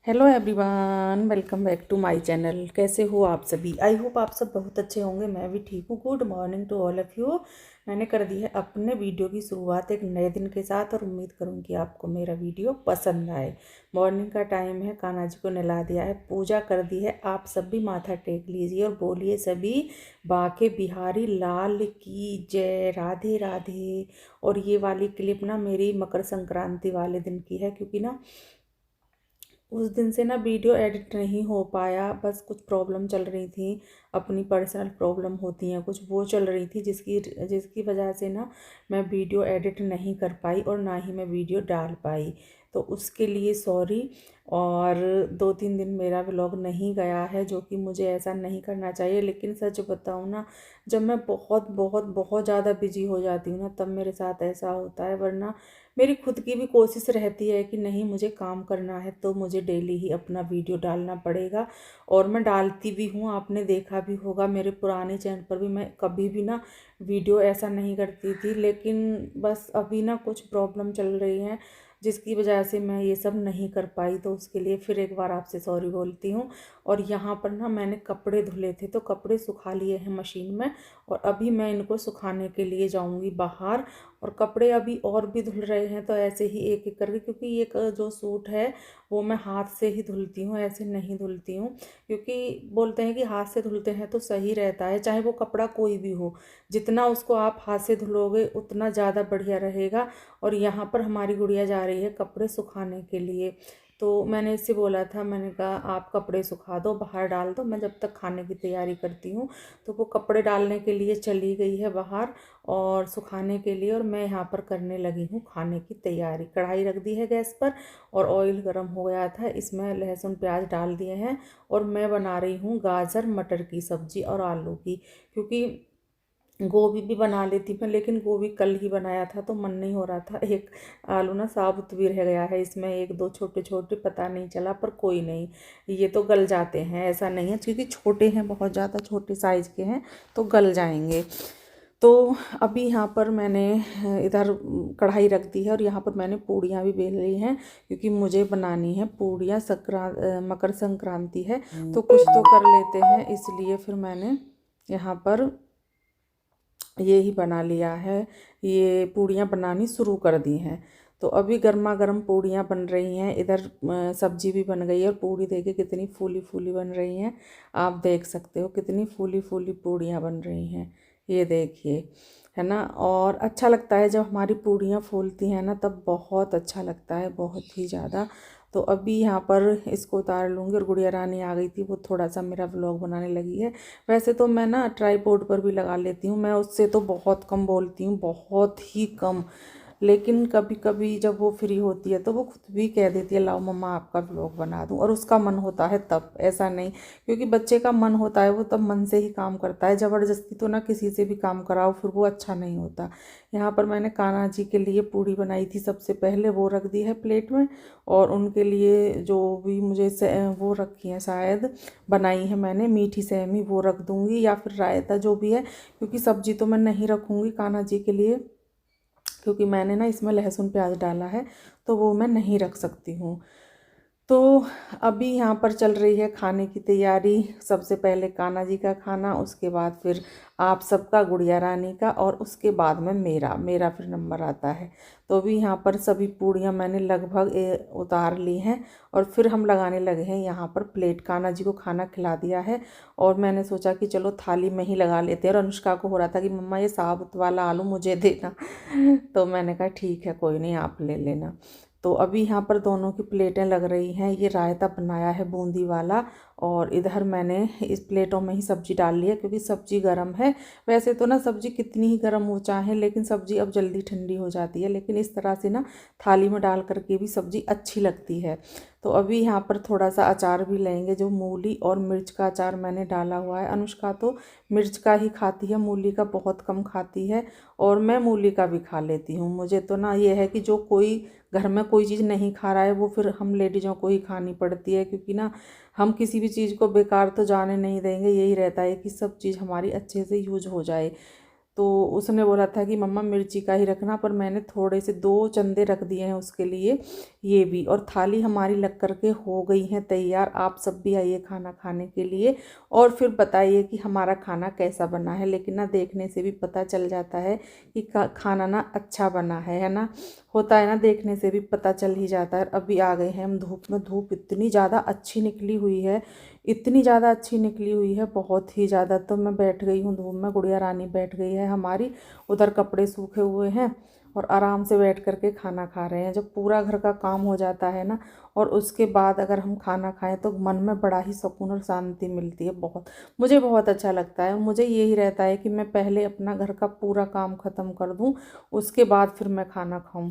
Hello everyone, welcome back to my channel. कैसे हो आप सभी? आई होप आप सब बहुत अच्छे होंगे। मैं भी ठीक हूँ। Good morning to all of you. मैंने कर दी है अपने वीडियो की शुरुआत एक नए दिन के साथ और उम्मीद करूँगी आपको मेरा वीडियो पसंद आए। मॉर्निंग का टाइम है, कान्हा जी को नहला दिया है, पूजा कर दी है। आप सब भी माथा टेक लीजिए और बोलिए सभी बाके बिहारी लाल की जय, राधे राधे। और ये वाली क्लिप ना मेरी मकर संक्रांति वाले दिन की है, क्योंकि ना उस दिन से ना वीडियो एडिट नहीं हो पाया। बस कुछ प्रॉब्लम चल रही थी, अपनी पर्सनल प्रॉब्लम होती हैं कुछ, वो चल रही थी जिसकी जिसकी वजह से ना मैं वीडियो एडिट नहीं कर पाई और ना ही मैं वीडियो डाल पाई। तो उसके लिए सॉरी। और 2-3 दिन मेरा व्लॉग नहीं गया है, जो कि मुझे ऐसा नहीं करना चाहिए। लेकिन सच बताऊँ ना, जब मैं बहुत बहुत बहुत ज़्यादा बिजी हो जाती हूँ ना, तब मेरे साथ ऐसा होता है। वरना मेरी खुद की भी कोशिश रहती है कि नहीं, मुझे काम करना है तो मुझे डेली ही अपना वीडियो डालना पड़ेगा। और मैं डालती भी हूँ, आपने देखा भी होगा मेरे पुराने चैनल पर भी मैं कभी भी ना वीडियो ऐसा नहीं करती थी। लेकिन बस अभी ना कुछ प्रॉब्लम चल रही है, जिसकी वजह से मैं ये सब नहीं कर पाई। तो उसके लिए फिर एक बार आपसे सॉरी बोलती हूँ। और यहाँ पर ना मैंने कपड़े धुले थे, तो कपड़े सुखा लिए हैं मशीन में, और अभी मैं इनको सुखाने के लिए जाऊँगी बाहर। और कपड़े अभी और भी धुल रहे हैं, तो ऐसे ही एक एक करके, क्योंकि ये जो सूट है वो मैं हाथ से ही धुलती हूँ, ऐसे नहीं धुलती हूँ। क्योंकि बोलते हैं कि हाथ से धुलते हैं तो सही रहता है, चाहे वो कपड़ा कोई भी हो। जितना उसको आप हाथ से धुलोगे उतना ज़्यादा बढ़िया रहेगा। और यहाँ पर हमारी गुड़िया जा रही है कपड़े सुखाने के लिए। तो मैंने इससे बोला था, मैंने कहा आप कपड़े सुखा दो, बाहर डाल दो, मैं जब तक खाने की तैयारी करती हूँ। तो वो कपड़े डालने के लिए चली गई है बाहर और सुखाने के लिए, और मैं यहाँ पर करने लगी हूँ खाने की तैयारी। कढ़ाई रख दी है गैस पर और ऑयल गर्म हो गया था, इसमें लहसुन प्याज डाल दिए हैं। और मैं बना रही हूँ गाजर मटर की सब्ज़ी और आलू की, क्योंकि गोभी भी बना लेती मैं, लेकिन गोभी कल ही बनाया था तो मन नहीं हो रहा था। एक आलू ना साबुत भी रह गया है इसमें, एक दो छोटे छोटे, पता नहीं चला, पर कोई नहीं, ये तो गल जाते हैं, ऐसा नहीं है, क्योंकि छोटे हैं, बहुत ज़्यादा छोटे साइज़ के हैं तो गल जाएंगे। तो अभी यहाँ पर मैंने इधर कढ़ाई रख दी है और यहाँ पर मैंने पूड़ियाँ भी बेल ली हैं, क्योंकि मुझे बनानी है पूड़ियाँ। मकर संक्रांति है तो कुछ तो कर लेते हैं, इसलिए फिर मैंने यहाँ पर ये ही बना लिया है, ये पूड़ियाँ बनानी शुरू कर दी हैं। तो अभी गर्मा गर्म पूड़ियाँ बन रही हैं। इधर सब्जी भी बन गई है और पूड़ी देखिए कितनी फूली फूली बन रही हैं। आप देख सकते हो कितनी फूली फूली पूड़ियाँ बन रही हैं, ये देखिए, है ना। और अच्छा लगता है जब हमारी पूड़ियाँ फूलती हैं ना, तब बहुत अच्छा लगता है, बहुत ही ज़्यादा। तो अभी यहाँ पर इसको उतार लूँगी। और गुड़िया रानी आ गई थी, वो थोड़ा सा मेरा व्लॉग बनाने लगी है। वैसे तो मैं ना ट्राईपोड पर भी लगा लेती हूँ, मैं उससे तो बहुत कम बोलती हूँ, बहुत ही कम। लेकिन कभी कभी जब वो फ्री होती है तो वो खुद भी कह देती है लाओ मम्मा आपका व्लॉग बना दूँ, और उसका मन होता है तब, ऐसा नहीं। क्योंकि बच्चे का मन होता है वो तब मन से ही काम करता है, ज़बरदस्ती तो ना किसी से भी काम कराओ, फिर वो अच्छा नहीं होता। यहाँ पर मैंने कान्हा जी के लिए पूड़ी बनाई थी सबसे पहले, वो रख दी है प्लेट में। और उनके लिए जो भी मुझे वो रखी है, शायद बनाई है मैंने मीठी सेमी, वो रख दूँगी, या फिर रायता जो भी है। क्योंकि सब्जी तो मैं नहीं रखूँगी कान्हा जी के लिए, क्योंकि मैंने ना इसमें लहसुन प्याज डाला है, तो वो मैं नहीं रख सकती हूँ। तो अभी यहाँ पर चल रही है खाने की तैयारी। सबसे पहले कान्हा जी का खाना, उसके बाद फिर आप सबका, गुड़िया रानी का, और उसके बाद में मेरा मेरा फिर नंबर आता है। तो अभी यहाँ पर सभी पूड़ियाँ मैंने लगभग उतार ली हैं, और फिर हम लगाने लगे हैं यहाँ पर प्लेट। कान्हा जी को खाना खिला दिया है और मैंने सोचा कि चलो थाली में ही लगा लेते हैं। और अनुष्का को हो रहा था कि मम्मा ये साबुत वाला आलू मुझे देना तो मैंने कहा ठीक है, कोई नहीं, आप ले लेना। तो अभी यहाँ पर दोनों की प्लेटें लग रही हैं। ये रायता बनाया है बूंदी वाला, और इधर मैंने इस प्लेटों में ही सब्जी डाल ली है, क्योंकि सब्जी गर्म है। वैसे तो ना सब्जी कितनी ही गर्म हो चाहे, लेकिन सब्जी अब जल्दी ठंडी हो जाती है, लेकिन इस तरह से ना थाली में डाल करके भी सब्जी अच्छी लगती है। तो अभी यहाँ पर थोड़ा सा अचार भी लेंगे, जो मूली और मिर्च का अचार मैंने डाला हुआ है। अनुष्का तो मिर्च का ही खाती है, मूली का बहुत कम खाती है, और मैं मूली का भी खा लेती हूँ। मुझे तो ना ये है कि जो कोई घर में कोई चीज़ नहीं खा रहा है, वो फिर हम लेडीज़ों को ही खानी पड़ती है, क्योंकि ना हम किसी भी चीज़ को बेकार तो जाने नहीं देंगे। यही रहता है कि सब चीज़ हमारी अच्छे से यूज हो जाए। तो उसने बोला था कि मम्मा मिर्ची का ही रखना, पर मैंने थोड़े से 2 चंदे रख दिए हैं उसके लिए, ये भी। और थाली हमारी लग कर के हो गई है तैयार। आप सब भी आइए खाना खाने के लिए और फिर बताइए कि हमारा खाना कैसा बना है। लेकिन ना देखने से भी पता चल जाता है कि खाना ना अच्छा बना है ना। होता है ना, देखने से भी पता चल ही जाता है। अभी आ गए हैं हम धूप में। धूप इतनी ज़्यादा अच्छी निकली हुई है, इतनी ज़्यादा अच्छी निकली हुई है, बहुत ही ज़्यादा। तो मैं बैठ गई हूँ धूप में, गुड़िया रानी बैठ गई है हमारी, उधर कपड़े सूखे हुए हैं और आराम से बैठ कर के खाना खा रहे हैं। जब पूरा घर का काम हो जाता है ना और उसके बाद अगर हम खाना खाएं तो मन में बड़ा ही सुकून और शांति मिलती है। बहुत, मुझे बहुत अच्छा लगता है। मुझे यही रहता है कि मैं पहले अपना घर का पूरा काम ख़त्म कर दूं, उसके बाद फिर मैं खाना खाऊं।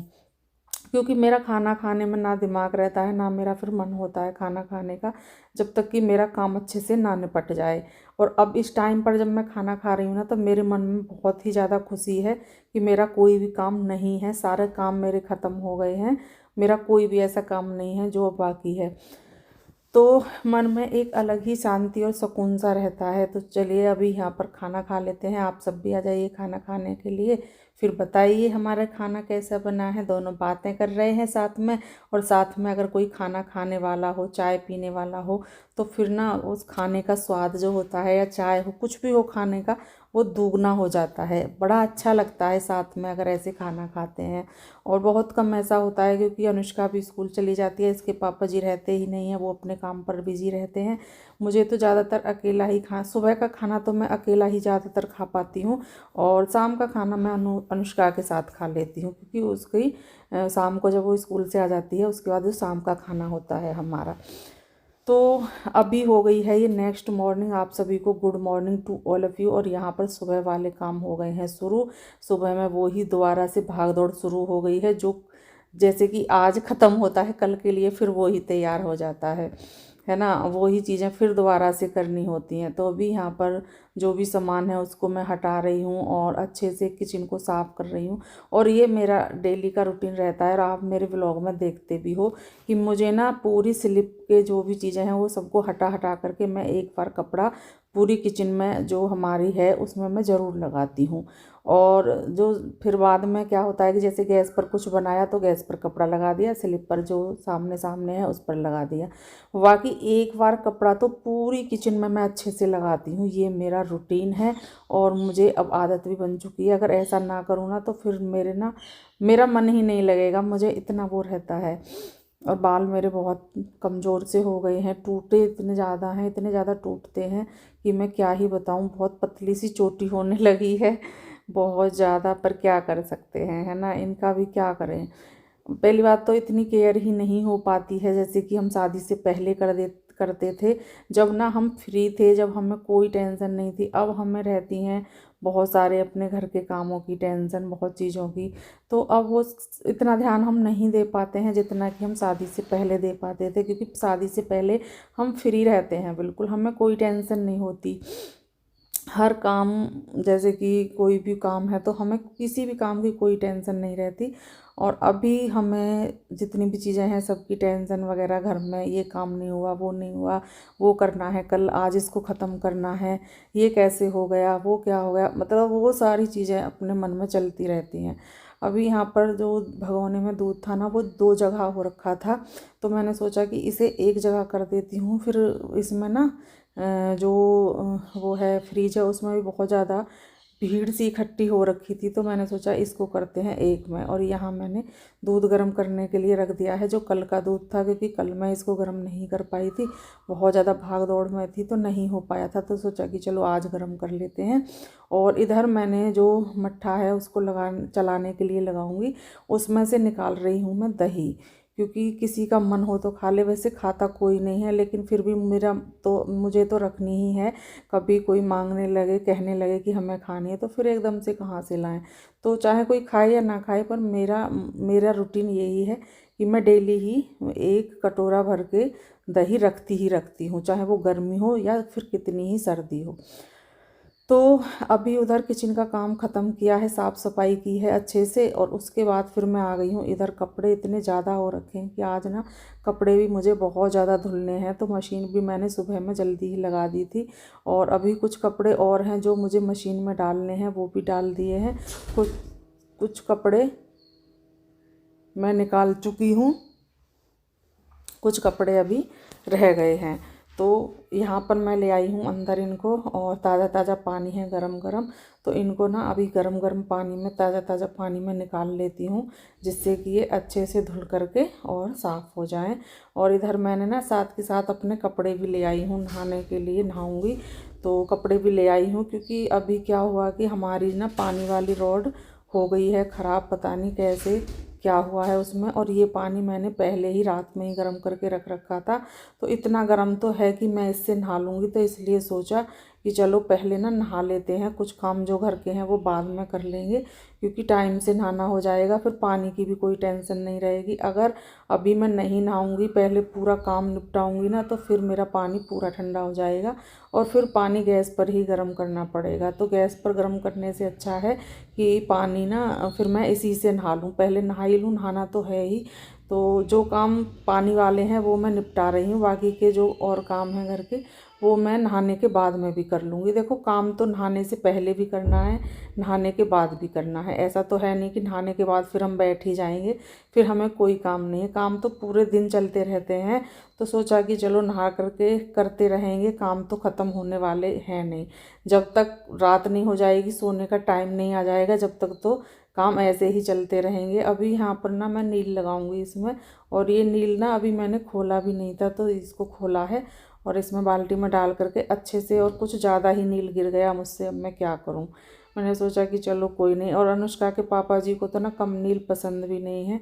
क्योंकि मेरा खाना खाने में ना दिमाग रहता है ना मेरा फिर मन होता है खाना खाने का, जब तक कि मेरा काम अच्छे से ना निपट जाए। और अब इस टाइम पर जब मैं खाना खा रही हूँ ना, तो मेरे मन में बहुत ही ज़्यादा खुशी है कि मेरा कोई भी काम नहीं है, सारे काम मेरे ख़त्म हो गए हैं। मेरा कोई भी ऐसा काम नहीं है जो बाकी है। तो मन में एक अलग ही शांति और सुकून सा रहता है। तो चलिए अभी यहाँ पर खाना खा लेते हैं। आप सब भी आ जाइए खाना खाने के लिए, फिर बताइए हमारा खाना कैसा बना है। दोनों बातें कर रहे हैं साथ में, और साथ में अगर कोई खाना खाने वाला हो, चाय पीने वाला हो, तो फिर ना उस खाने का स्वाद जो होता है, या चाय हो, कुछ भी हो खाने का, वो दुगना हो जाता है। बड़ा अच्छा लगता है साथ में अगर ऐसे खाना खाते हैं। और बहुत कम ऐसा होता है, क्योंकि अनुष्का भी स्कूल चली जाती है, इसके पापा जी रहते ही नहीं हैं, वो अपने काम पर बिजी रहते हैं। मुझे तो ज़्यादातर अकेला ही सुबह का खाना तो मैं अकेला ही ज़्यादातर खा पाती हूँ, और शाम का खाना मैं अनुष्का के साथ खा लेती हूँ, क्योंकि उसकी शाम को जब वो स्कूल से आ जाती है उसके बाद जो शाम का खाना होता है हमारा। तो अभी हो गई है ये नेक्स्ट मॉर्निंग। आप सभी को good morning to all of you. और यहाँ पर सुबह वाले काम हो गए हैं शुरू। सुबह में वो ही दोबारा से भाग दौड़ शुरू हो गई है, जो जैसे कि आज ख़त्म होता है कल के लिए, फिर वो ही तैयार हो जाता है ना। वो ही चीज़ें फिर दोबारा से करनी होती हैं। तो अभी यहाँ पर जो भी सामान है उसको मैं हटा रही हूँ और अच्छे से किचन को साफ़ कर रही हूँ। और ये मेरा डेली का रूटीन रहता है, और आप मेरे व्लॉग में देखते भी हो कि मुझे ना पूरी स्लिप के जो भी चीज़ें हैं वो सबको हटा हटा करके मैं एक बार कपड़ा पूरी किचन में जो हमारी है उसमें मैं ज़रूर लगाती हूँ। और जो फिर बाद में क्या होता है कि जैसे गैस पर कुछ बनाया तो गैस पर कपड़ा लगा दिया, स्लिप पर जो सामने सामने है उस पर लगा दिया। बाकी एक बार कपड़ा तो पूरी किचन में मैं अच्छे से लगाती हूँ, ये मेरा रूटीन है। और मुझे अब आदत भी बन चुकी है। अगर ऐसा ना करूँ ना तो फिर मेरा मन ही नहीं लगेगा, मुझे इतना वो रहता है। और बाल मेरे बहुत कमज़ोर से हो गए हैं, टूटे इतने ज़्यादा हैं, इतने ज़्यादा टूटते हैं कि मैं क्या ही बताऊँ। बहुत पतली सी चोटी होने लगी है, बहुत ज़्यादा। पर क्या कर सकते हैं, है ना, इनका भी क्या करें। पहली बात तो इतनी केयर ही नहीं हो पाती है जैसे कि हम शादी से पहले करते थे, जब ना हम फ्री थे, जब हमें कोई टेंशन नहीं थी। अब हमें रहती हैं बहुत सारे अपने घर के कामों की टेंशन, बहुत चीज़ों की। तो अब वो इतना ध्यान हम नहीं दे पाते हैं जितना कि हम शादी से पहले दे पाते थे, क्योंकि शादी से पहले हम फ्री रहते हैं, बिल्कुल हमें कोई टेंशन नहीं होती। हर काम, जैसे कि कोई भी काम है तो हमें किसी भी काम की कोई टेंशन नहीं रहती। और अभी हमें जितनी भी चीज़ें हैं सबकी टेंशन वगैरह घर में, ये काम नहीं हुआ, वो नहीं हुआ, वो करना है कल, आज इसको ख़त्म करना है, ये कैसे हो गया, वो क्या हो गया, मतलब वो सारी चीज़ें अपने मन में चलती रहती हैं। अभी यहाँ पर जो भगोने में दूध था ना वो 2 जगह हो रखा था, तो मैंने सोचा कि इसे एक जगह कर देती हूँ। फिर इसमें ना जो वो है फ्रिज है उसमें भी बहुत ज़्यादा भीड़ सी इकट्ठी हो रखी थी, तो मैंने सोचा इसको करते हैं एक में। और यहाँ मैंने दूध गर्म करने के लिए रख दिया है, जो कल का दूध था, क्योंकि कल मैं इसको गर्म नहीं कर पाई थी, बहुत ज़्यादा भाग दौड़ में थी तो नहीं हो पाया था। तो सोचा कि चलो आज गर्म कर लेते हैं। और इधर मैंने जो मट्ठा है उसको चलाने के लिए लगाऊंगी, उसमें से निकाल रही हूँ मैं दही, क्योंकि किसी का मन हो तो खा ले, वैसे खाता कोई नहीं है, लेकिन फिर भी मुझे तो रखनी ही है। कभी कोई मांगने लगे, कहने लगे कि हमें खानी है, तो फिर एकदम से कहाँ से लाएं। तो चाहे कोई खाए या ना खाए, पर मेरा रूटीन यही है कि मैं डेली ही 1 कटोरा भर के दही रखती ही रखती हूँ, चाहे वो गर्मी हो या फिर कितनी ही सर्दी हो। तो अभी उधर किचन का काम ख़त्म किया है, साफ़ सफाई की है अच्छे से, और उसके बाद फिर मैं आ गई हूँ इधर। कपड़े इतने ज़्यादा हो रखे हैं कि आज ना कपड़े भी मुझे बहुत ज़्यादा धुलने हैं, तो मशीन भी मैंने सुबह में जल्दी ही लगा दी थी। और अभी कुछ कपड़े और हैं जो मुझे मशीन में डालने हैं, वो भी डाल दिए हैं। कुछ कुछ कपड़े मैं निकाल चुकी हूँ, कुछ कपड़े अभी रह गए हैं। तो यहाँ पर मैं ले आई हूँ अंदर इनको, और ताज़ा ताज़ा पानी है गरम गरम, तो इनको ना अभी गरम गरम पानी में, ताज़ा ताज़ा पानी में निकाल लेती हूँ, जिससे कि ये अच्छे से धुल करके और साफ़ हो जाएं। और इधर मैंने ना साथ के साथ अपने कपड़े भी ले आई हूँ, नहाने के लिए नहाऊँगी तो कपड़े भी ले आई हूँ। क्योंकि अभी क्या हुआ कि हमारी ना पानी वाली रॉड हो गई है ख़राब, पता नहीं कैसे क्या हुआ है उसमें। और ये पानी मैंने पहले ही रात में ही गर्म करके रख रखा था, तो इतना गर्म तो है कि मैं इससे नहा लूँगी। तो इसलिए सोचा कि चलो पहले ना नहा लेते हैं, कुछ काम जो घर के हैं वो बाद में कर लेंगे, क्योंकि टाइम से नहाना हो जाएगा, फिर पानी की भी कोई टेंशन नहीं रहेगी। अगर अभी मैं नहीं नहाऊँगी, पहले पूरा काम निपटाऊँगी ना, तो फिर मेरा पानी पूरा ठंडा हो जाएगा और फिर पानी गैस पर ही गर्म करना पड़ेगा। तो गैस पर गर्म करने से अच्छा है कि पानी ना फिर मैं इसी से नहा लूँ, पहले नहा ही लूँ, नहाना तो है ही। तो जो काम पानी वाले हैं वो मैं निपटा रही हूँ, बाकी के जो और काम हैं घर के वो मैं नहाने के बाद में भी कर लूँगी। देखो काम तो नहाने से पहले भी करना है, नहाने के बाद भी करना है। ऐसा तो है नहीं कि नहाने के बाद फिर हम बैठ ही जाएंगे, फिर हमें कोई काम नहीं है। काम तो पूरे दिन चलते रहते हैं, तो सोचा कि चलो नहा करके करते रहेंगे, काम तो ख़त्म होने वाले हैं नहीं। जब तक रात नहीं हो जाएगी, सोने का टाइम नहीं आ जाएगा, जब तक तो काम ऐसे ही चलते रहेंगे। अभी यहाँ पर ना मैं नील लगाऊंगी इसमें, और ये नील ना अभी मैंने खोला भी नहीं था, तो इसको खोला है और इसमें बाल्टी में डाल करके अच्छे से, और कुछ ज़्यादा ही नील गिर गया मुझसे, अब मैं क्या करूँ। मैंने सोचा कि चलो कोई नहीं। और अनुष्का के पापा जी को तो ना कम नील पसंद भी नहीं है,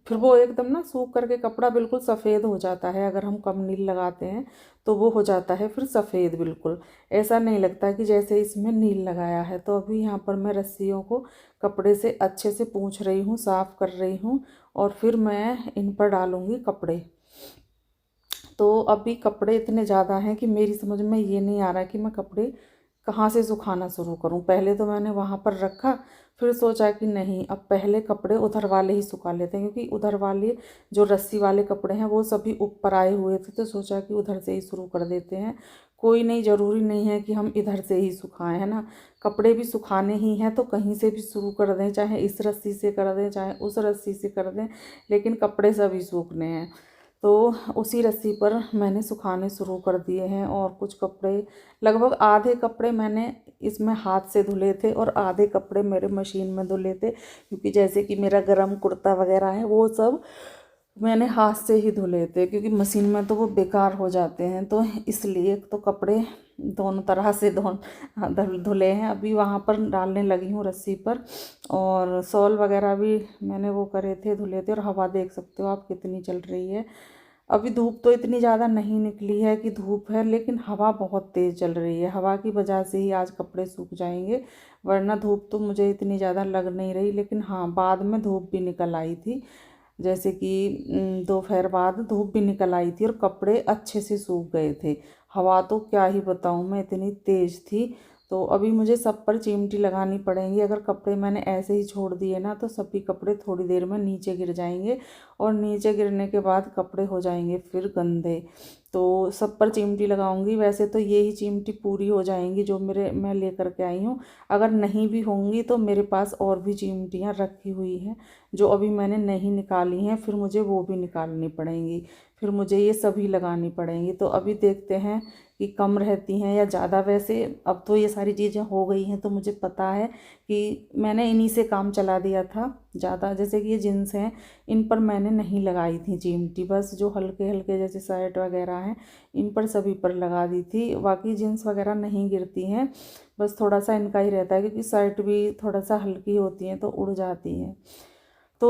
फिर वो एकदम ना सूख करके कपड़ा बिल्कुल सफ़ेद हो जाता है। अगर हम कम नील लगाते हैं तो वो हो जाता है फिर सफ़ेद, बिल्कुल ऐसा नहीं लगता कि जैसे इसमें नील लगाया है। तो अभी यहाँ पर मैं रस्सियों को कपड़े से अच्छे से पोंछ रही हूँ, साफ़ कर रही हूँ, और फिर मैं इन पर डालूँगी कपड़े। तो अभी कपड़े इतने ज़्यादा हैं कि मेरी समझ में ये नहीं आ रहा कि मैं कपड़े कहाँ से सुखाना शुरू करूँ। पहले तो मैंने वहाँ पर रखा, फिर सोचा कि नहीं, अब पहले कपड़े उधर वाले ही सुखा लेते हैं, क्योंकि उधर वाले जो रस्सी वाले कपड़े हैं वो सभी ऊपर आए हुए थे, तो सोचा कि उधर से ही शुरू कर देते हैं। कोई नहीं, ज़रूरी नहीं है कि हम इधर से ही सुखाएं, है ना। कपड़े भी सुखाने ही हैं तो कहीं से भी शुरू कर दें, चाहे इस रस्सी से कर दें, चाहे उस रस्सी से कर दें, लेकिन कपड़े सभी सूखने हैं। तो उसी रस्सी पर मैंने सुखाने शुरू कर दिए हैं। और कुछ कपड़े, लगभग आधे कपड़े मैंने इसमें हाथ से धुले थे और आधे कपड़े मेरे मशीन में धुले थे, क्योंकि जैसे कि मेरा गरम कुर्ता वगैरह है वो सब मैंने हाथ से ही धुले थे, क्योंकि मशीन में तो वो बेकार हो जाते हैं। तो इसलिए तो कपड़े दोनों तरह से धुले हैं। अभी वहाँ पर डालने लगी हूँ रस्सी पर, और शॉल वगैरह भी मैंने वो करे थे, धुले थे। और हवा देख सकते हो आप कितनी चल रही है। अभी धूप तो इतनी ज़्यादा नहीं निकली है कि धूप है, लेकिन हवा बहुत तेज़ चल रही है। हवा की वजह से ही आज कपड़े सूख जाएंगे, वरना धूप तो मुझे इतनी ज़्यादा लग नहीं रही। लेकिन हाँ, बाद में धूप भी निकल आई थी, जैसे कि दोपहर बाद धूप भी निकल आई थी और कपड़े अच्छे से सूख गए थे। हवा तो क्या ही बताऊँ मैं, इतनी तेज़ थी। तो अभी मुझे सब पर चिमटी लगानी पड़ेंगी। अगर कपड़े मैंने ऐसे ही छोड़ दिए ना, तो सभी कपड़े थोड़ी देर में नीचे गिर जाएंगे, और नीचे गिरने के बाद कपड़े हो जाएंगे फिर गंदे। तो सब पर चिमटी लगाऊंगी। वैसे तो ये ही चिमटी पूरी हो जाएंगी जो मैं लेकर के आई हूँ। अगर नहीं भी होंगी तो मेरे पास और भी चिमटियाँ रखी हुई हैं जो अभी मैंने नहीं निकाली हैं, फिर मुझे वो भी निकालनी पड़ेंगी, फिर मुझे ये सभी लगानी पड़ेंगी। तो अभी देखते हैं कि कम रहती हैं या ज़्यादा। वैसे अब तो ये सारी चीज़ें हो गई हैं, तो मुझे पता है कि मैंने इन्हीं से काम चला दिया था ज़्यादा। जैसे कि ये जीन्स हैं, इन पर मैंने नहीं लगाई थी चिमटी, बस जो हल्के हल्के जैसे शर्ट वगैरह हैं इन पर सभी पर लगा दी थी। बाकी जीन्स वगैरह नहीं गिरती हैं, बस थोड़ा सा इनका ही रहता है, क्योंकि शर्ट भी थोड़ा सा हल्की होती हैं तो उड़ जाती हैं। तो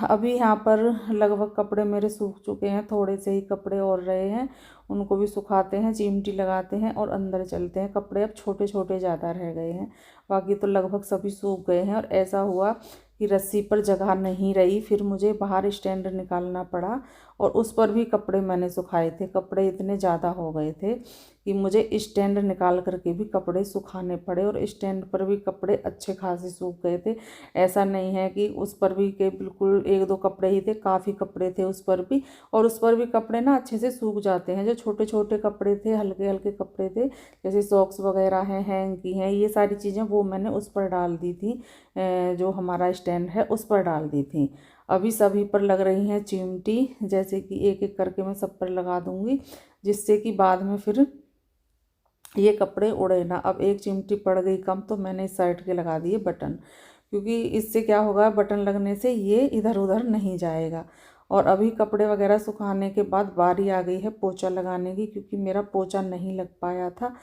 अभी यहाँ पर लगभग कपड़े मेरे सूख चुके हैं, थोड़े से ही कपड़े और रहे हैं, उनको भी सुखाते हैं, चिमटी लगाते हैं और अंदर चलते हैं। कपड़े अब छोटे छोटे ज़्यादा रह गए हैं, बाकी तो लगभग सभी सूख गए हैं। और ऐसा हुआ कि रस्सी पर जगह नहीं रही, फिर मुझे बाहर स्टैंड निकालना पड़ा और उस पर भी कपड़े मैंने सुखाए थे। कपड़े इतने ज़्यादा हो गए थे कि मुझे स्टैंड निकाल करके भी कपड़े सुखाने पड़े, और स्टैंड पर भी कपड़े अच्छे खासे सूख गए थे। ऐसा नहीं है कि उस पर भी के बिल्कुल एक दो कपड़े ही थे, काफ़ी कपड़े थे उस पर भी। और उस पर भी कपड़े ना अच्छे से सूख जाते हैं। जो छोटे छोटे कपड़े थे, हल्के हल्के कपड़े थे, जैसे सॉक्स वगैरह हैं, हैंग की हैं, ये सारी चीज़ें वो मैंने उस पर डाल दी थी, जो हमारा स्टैंड है उस पर डाल दी थी। अभी सभी पर लग रही हैं चिमटी, जैसे कि एक एक करके मैं सब पर लगा दूंगी, जिससे कि बाद में फिर ये कपड़े उड़े ना। अब एक चिमटी पड़ गई कम तो मैंने इस साइड के लगा दिए बटन, क्योंकि इससे क्या होगा, बटन लगने से ये इधर उधर नहीं जाएगा। और अभी कपड़े वगैरह सुखाने के बाद बारी आ गई है पोछा लगाने की, क्योंकि मेरा पोछा नहीं लग पाया था।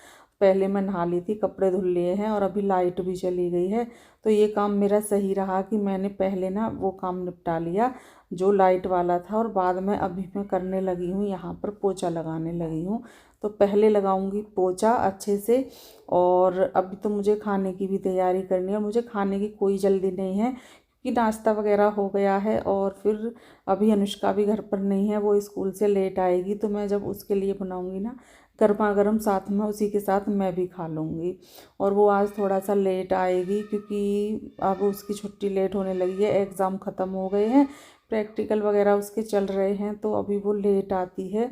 पहले मैं नहा ली थी, कपड़े धुल लिए हैं, और अभी लाइट भी चली गई है, तो ये काम मेरा सही रहा कि मैंने पहले ना वो काम निपटा लिया जो लाइट वाला था, और बाद में अभी मैं करने लगी हूँ, यहाँ पर पोछा लगाने लगी हूँ। तो पहले लगाऊंगी पोछा अच्छे से। और अभी तो मुझे खाने की भी तैयारी करनी है, और मुझे खाने की कोई जल्दी नहीं है, क्योंकि नाश्ता वगैरह हो गया है। और फिर अभी अनुष्का भी घर पर नहीं है, वो स्कूल से लेट आएगी, तो मैं जब उसके लिए बनाऊंगी ना गर्मा गर्म, साथ में उसी के साथ मैं भी खा लूँगी। और वो आज थोड़ा सा लेट आएगी, क्योंकि अब उसकी छुट्टी लेट होने लगी है, एग्ज़ाम ख़त्म हो गए हैं, प्रैक्टिकल वगैरह उसके चल रहे हैं, तो अभी वो लेट आती है।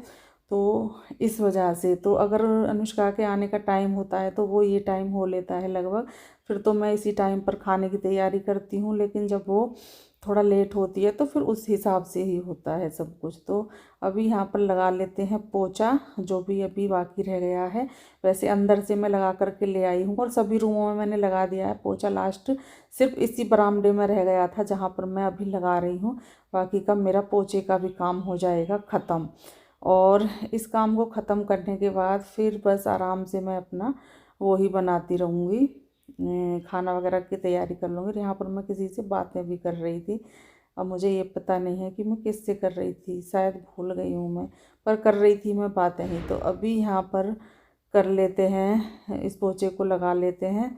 तो इस वजह से, तो अगर अनुष्का के आने का टाइम होता है तो वो ये टाइम हो लेता है लगभग, फिर तो मैं इसी टाइम पर खाने की तैयारी करती हूँ। लेकिन जब वो थोड़ा लेट होती है तो फिर उस हिसाब से ही होता है सब कुछ। तो अभी यहाँ पर लगा लेते हैं पोछा, जो भी अभी बाकी रह गया है। वैसे अंदर से मैं लगा करके ले आई हूँ, और सभी रूमों में मैंने लगा दिया है पोछा। लास्ट सिर्फ इसी बरामदे में रह गया था जहाँ पर मैं अभी लगा रही हूँ। बाकी का मेरा पोछे का भी काम हो जाएगा ख़त्म। और इस काम को ख़त्म करने के बाद फिर बस आराम से मैं अपना वो ही बनाती रहूँगी, खाना वगैरह की तैयारी कर लूँगी। यहाँ पर मैं किसी से बातें भी कर रही थी, अब मुझे ये पता नहीं है कि मैं किससे कर रही थी, शायद भूल गई हूँ मैं, पर कर रही थी मैं बातें ही। तो अभी यहाँ पर कर लेते हैं, इस पोछे को लगा लेते हैं,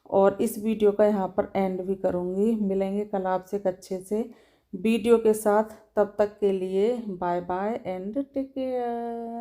और इस वीडियो का यहाँ पर एंड भी करूँगी। मिलेंगे कल आपसे एक अच्छे से वीडियो के साथ, तब तक के लिए bye bye and take care.